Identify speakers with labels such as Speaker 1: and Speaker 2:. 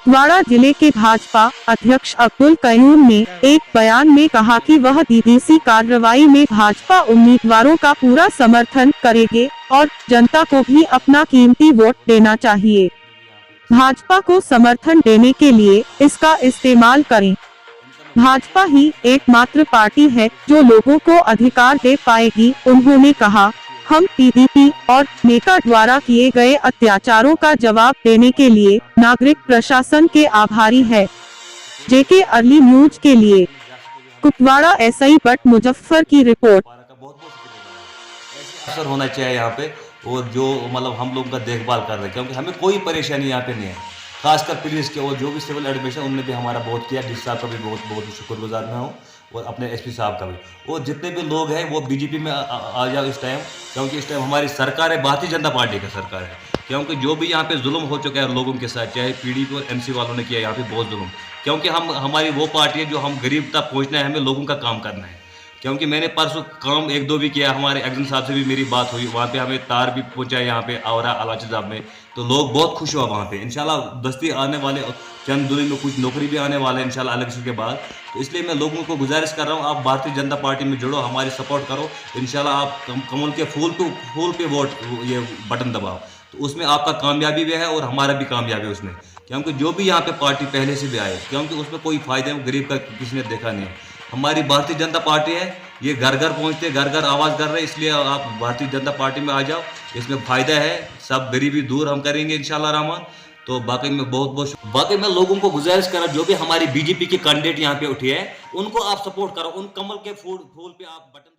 Speaker 1: कुपवाड़ा जिले के भाजपा अध्यक्ष अब्दुल कयूम ने एक बयान में कहा कि वह डीडीसी कार्रवाई में भाजपा उम्मीदवारों का पूरा समर्थन करेंगे और जनता को भी अपना कीमती वोट देना चाहिए। भाजपा को समर्थन देने के लिए इसका इस्तेमाल करें। भाजपा ही एकमात्र पार्टी है जो लोगों को अधिकार दे पाएगी। उन्होंने कहा, हम टीडीपी और नेता द्वारा किए गए अत्याचारों का जवाब देने के लिए नागरिक प्रशासन के आभारी है। जेके अर्ली न्यूज के लिए कुपवाड़ा एसआई बट मुजफ्फर की रिपोर्ट।
Speaker 2: असर होना चाहिए यहाँ पे, और जो मतलब हम लोगों का देखभाल कर रहे हैं, क्योंकि हमें कोई परेशानी यहाँ पे नहीं है। खासकर पुलिस के और जो भी सिविल एडमिनिस्ट्रेशन उनने भी हमारा बहुत किया। डी साहब का भी बहुत बहुत शुक्रगुजार मैं हूँ, और अपने एसपी साहब का भी। और जितने भी लोग हैं वो बीजेपी में आ जाओ इस टाइम, क्योंकि इस टाइम हमारी सरकार है, भारतीय जनता पार्टी का सरकार है। क्योंकि जो भी यहाँ पे जुल्म हो चुका है लोगों के साथ, चाहे पीडीपी और एमसी वालों ने किया यहाँ पे बहुत जुल्म, क्योंकि हमारी वो पार्टी है जो हम गरीब तक पहुँचना है, हमें लोगों का काम करना है। क्योंकि मैंने परसों काम एक दो भी किया, हमारे एग्जन साहब से भी मेरी बात हुई, वहाँ पे हमें तार भी पहुँचाए यहाँ पे आवरा अलाची साहब में, तो लोग बहुत खुश हुआ वहाँ पे। इंशाल्लाह दस्ती आने वाले चंद दिनों में कुछ नौकरी भी आने वाले हैं इंशाल्लाह इलेक्शन के बाद। तो इसलिए मैं लोगों को गुजारिश कर रहा हूँ, आप भारतीय जनता पार्टी में जुड़ो, हमारी सपोर्ट करो। इंशाल्लाह आप कमल के फूल पे वोट ये बटन दबाओ, तो उसमें आपका कामयाबी भी है और हमारा भी कामयाबी है उसमें। क्योंकि जो भी यहाँ पे पार्टी पहले से भी आए, क्योंकि उसमें कोई फायदा गरीब का किसी ने देखा नहीं है। हमारी भारतीय जनता पार्टी है, ये घर घर पहुँचते, घर घर आवाज़ कर रहे हैं, इसलिए आप भारतीय जनता पार्टी में आ जाओ, इसमें फ़ायदा है। सब गरीबी दूर हम करेंगे इंशाल्लाह रहमान। तो बाकी मैं लोगों को गुजारिश कर रहा हूँ, जो भी हमारी बीजेपी के कैंडिडेट यहाँ पे उठे हैं, उनको आप सपोर्ट करो, उन कमल के फूल पे आप बटन